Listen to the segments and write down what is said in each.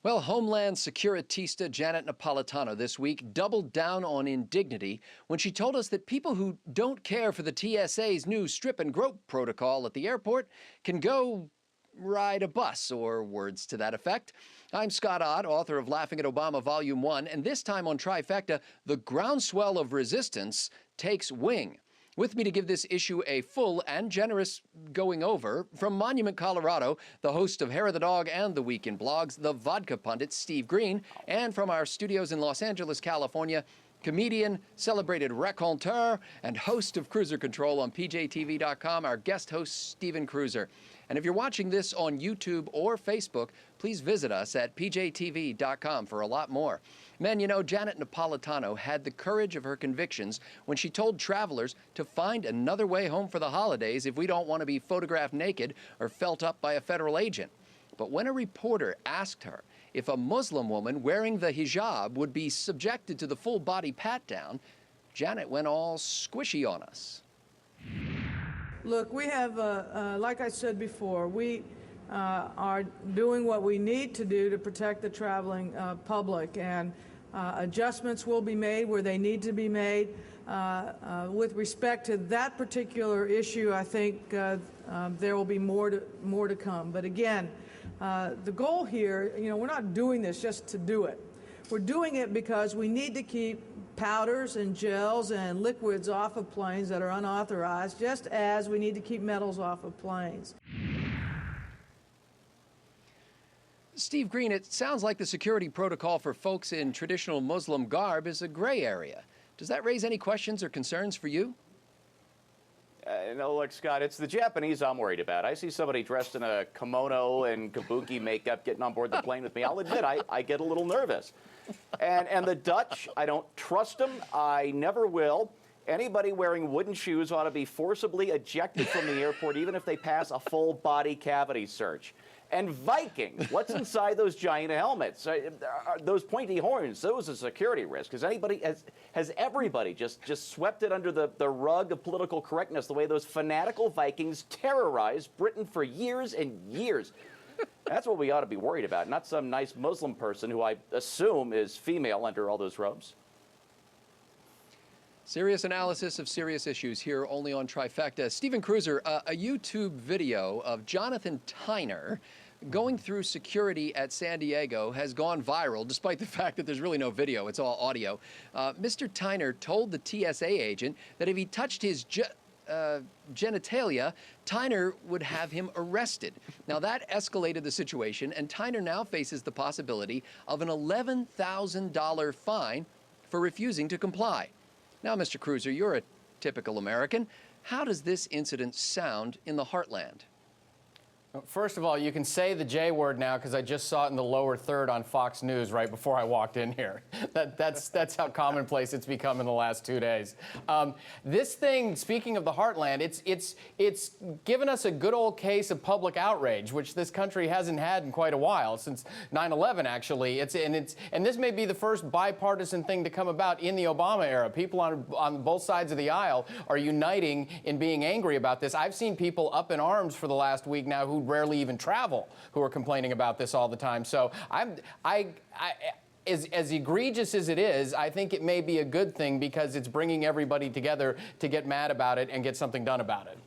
Well, Homeland Securitista Janet Napolitano this week doubled down on indignity when she told us that people who don't care for the TSA's new strip and grope protocol at the airport can go ride a bus, or words to that effect. I'm Scott Ott, author of Laughing at Obama Volume 1, and this time on Trifecta, the groundswell of resistance takes wing. With me to give this issue a full and generous going over, from Monument, Colorado, the host of Hair of the Dog and the Weekend Blogs, the vodka pundit Steve Green, and from our studios in Los Angeles, California, comedian, celebrated raconteur, and host of Cruiser Control on PJTV.com, our guest host, Stephen Cruiser. And if you're watching this on YouTube or Facebook, please visit us at PJTV.com for a lot more. Men, you know, Janet Napolitano had the courage of her convictions when she told travelers to find another way home for the holidays if we don't want to be photographed naked or felt up by a federal agent. But when a reporter asked her if a Muslim woman wearing the hijab would be subjected to the full-body pat-down, Janet went all squishy on us. Look, we have, like I said before, we are doing what we need to do to protect the traveling public, and adjustments will be made where they need to be made. With respect to that particular issue, I think there will be more to come. But again, the goal here, you know, we're not doing this just to do it. We're doing it because we need to keep powders and gels and liquids off of planes that are unauthorized, just as we need to keep metals off of planes. Steve Green, it sounds like the security protocol for folks in traditional Muslim garb is a gray area. Does that raise any questions or concerns for you? No, look, Scott, it's the Japanese I'm worried about. I see somebody dressed in a kimono and kabuki makeup getting on board the plane with me. I'll admit, I get a little nervous. And the Dutch, I don't trust them. I never will. Anybody wearing wooden shoes ought to be forcibly ejected from the airport, even if they pass a full body cavity search. And Vikings, what's inside those giant helmets? Those pointy horns, those are security risk. Has everybody just swept it under the rug of political correctness the way those fanatical Vikings terrorized Britain for years and years? That's what we ought to be worried about, not some nice Muslim person who I assume is female under all those robes. Serious analysis of serious issues here only on Trifecta. Stephen Cruiser, a YouTube video of Jonathan Tyner going through security at San Diego has gone viral, despite the fact that there's really no video, it's all audio. Mr. Tyner told the TSA agent that if he touched his genitalia, Tyner would have him arrested. Now that escalated the situation, and Tyner now faces the possibility of an $11,000 fine for refusing to comply. Now, Mr. Cruiser, you're a typical American. How does this incident sound in the heartland? First of all, you can say the J word now because I just saw it in the lower third on Fox News right before I walked in here. That's how commonplace it's become in the last 2 days. This thing, speaking of the heartland, it's given us a good old case of public outrage, which this country hasn't had in quite a while, since 9/11 actually. And this may be the first bipartisan thing to come about in the Obama era. People on both sides of the aisle are uniting in being angry about this. I've seen people up in arms for the last week now who rarely even travel, who are complaining about this all the time. So as egregious as it is, I think it may be a good thing because it's bringing everybody together to get mad about it and get something done about it.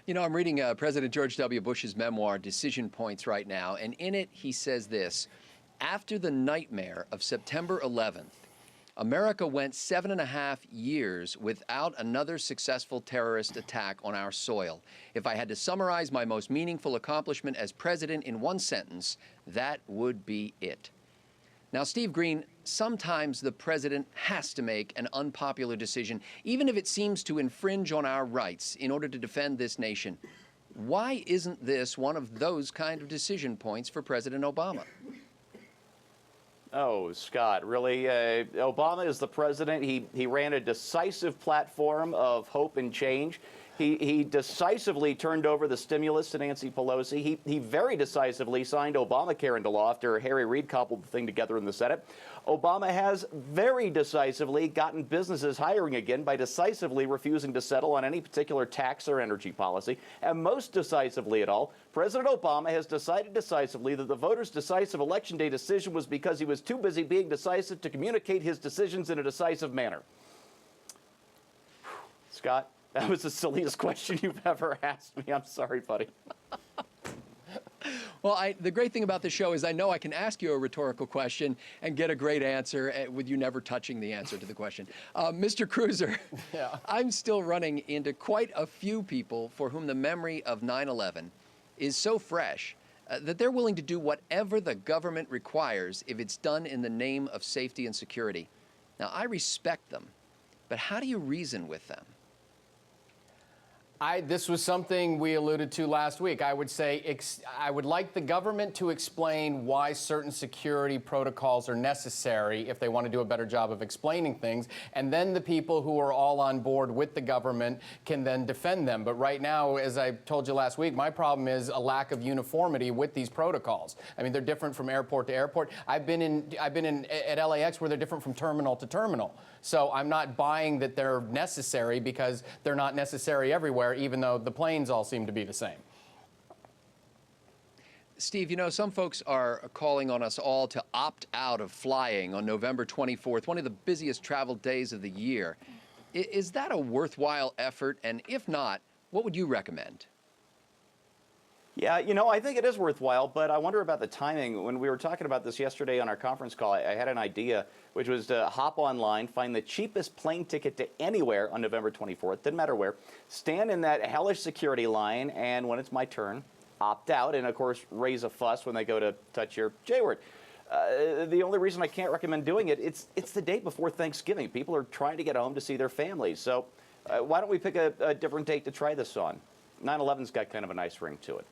You know, I'm reading President George W. Bush's memoir, Decision Points, right now, and in it he says this: after the nightmare of September 11th, America went 7.5 years without another successful terrorist attack on our soil. If I had to summarize my most meaningful accomplishment as president in one sentence, that would be it. Now, Steve Green, sometimes the president has to make an unpopular decision, even if it seems to infringe on our rights in order to defend this nation. Why isn't this one of those kind of decision points for President Obama? Oh, Scott, really? Obama is the president. He ran a decisive platform of hope and change. He decisively turned over the stimulus to Nancy Pelosi. He very decisively signed Obamacare into law after Harry Reid cobbled the thing together in the Senate. Obama has very decisively gotten businesses hiring again by decisively refusing to settle on any particular tax or energy policy. And most decisively at all, President Obama has decided decisively that the voters' decisive Election Day decision was because he was too busy being decisive to communicate his decisions in a decisive manner. Scott? That was the silliest question you've ever asked me. I'm sorry, buddy. Well, the great thing about the show is I know I can ask you a rhetorical question and get a great answer with you never touching the answer to the question. Mr. Cruiser, Yeah. I'm still running into quite a few people for whom the memory of 9/11 is so fresh that they're willing to do whatever the government requires if it's done in the name of safety and security. Now, I respect them, but how do you reason with them? This was something we alluded to last week. I would say I would like the government to explain why certain security protocols are necessary if they want to do a better job of explaining things. And then the people who are all on board with the government can then defend them. But right now, as I told you last week, my problem is a lack of uniformity with these protocols. I mean, they're different from airport to airport. I've been at LAX where they're different from terminal to terminal. So I'm not buying that they're necessary because they're not necessary everywhere, even though the planes all seem to be the same. Steve, you know, some folks are calling on us all to opt out of flying on November 24th, one of the busiest travel days of the year. Is that a worthwhile effort? And if not, what would you recommend? Yeah, you know, I think it is worthwhile, but I wonder about the timing. When we were talking about this yesterday on our conference call, I had an idea, which was to hop online, find the cheapest plane ticket to anywhere on November 24th, didn't matter where, stand in that hellish security line, and when it's my turn, opt out, and of course, raise a fuss when they go to touch your J word. The only reason I can't recommend doing it, it's the day before Thanksgiving. People are trying to get home to see their families. So why don't we pick a different date to try this on? 9/11's got kind of a nice ring to it.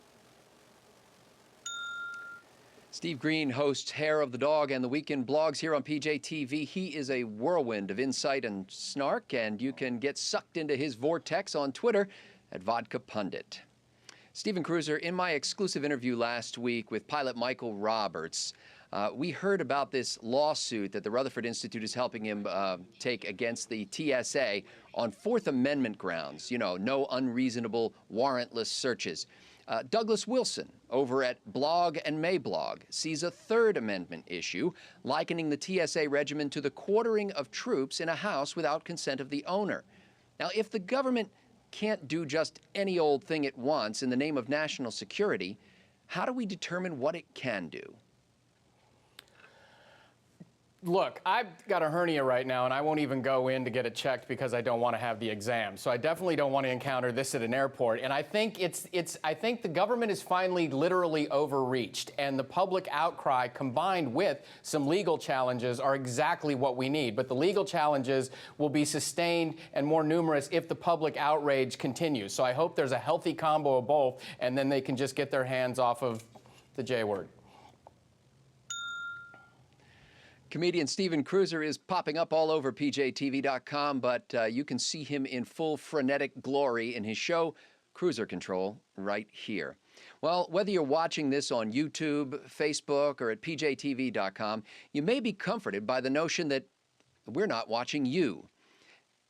Steve Green hosts Hair of the Dog and the Weekend Blogs here on PJTV. He is a whirlwind of insight and snark, and you can get sucked into his vortex on Twitter at Vodka Pundit. Stephen Cruiser, in my exclusive interview last week with pilot Michael Roberts, we heard about this lawsuit that the Rutherford Institute is helping him take against the TSA on Fourth Amendment grounds, you know, no unreasonable, warrantless searches. Douglas Wilson over at Blog and Mayblog sees a Third Amendment issue, likening the TSA regimen to the quartering of troops in a house without consent of the owner. Now, if the government can't do just any old thing it wants in the name of national security, how do we determine what it can do? Look, I've got a hernia right now, and I won't even go in to get it checked because I don't want to have the exam. So I definitely don't want to encounter this at an airport. And I think I think the government is finally literally overreached, and the public outcry combined with some legal challenges are exactly what we need. But the legal challenges will be sustained and more numerous if the public outrage continues. So I hope there's a healthy combo of both, and then they can just get their hands off of the J word. Comedian Stephen Cruiser is popping up all over PJTV.com, but you can see him in full frenetic glory in his show, Cruiser Control, right here. Well, whether you're watching this on YouTube, Facebook, or at PJTV.com, you may be comforted by the notion that we're not watching you.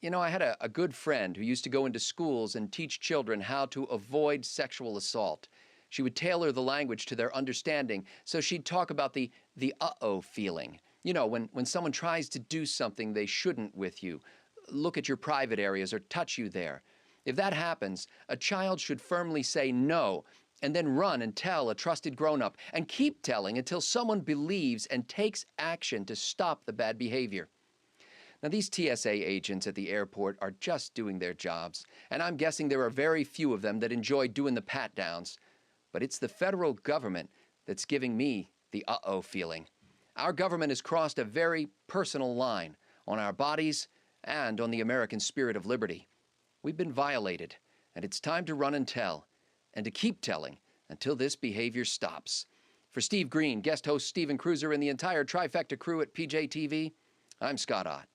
You know, I had a good friend who used to go into schools and teach children how to avoid sexual assault. She would tailor the language to their understanding, so she'd talk about the uh-oh feeling. You know, when someone tries to do something they shouldn't with you, look at your private areas or touch you there. If that happens, a child should firmly say no and then run and tell a trusted grown-up and keep telling until someone believes and takes action to stop the bad behavior. Now, these TSA agents at the airport are just doing their jobs, and I'm guessing there are very few of them that enjoy doing the pat-downs. But it's the federal government that's giving me the uh-oh feeling. Our government has crossed a very personal line on our bodies and on the American spirit of liberty. We've been violated, and it's time to run and tell, and to keep telling until this behavior stops. For Steve Green, guest host Stephen Cruiser, and the entire trifecta crew at PJTV, I'm Scott Ott.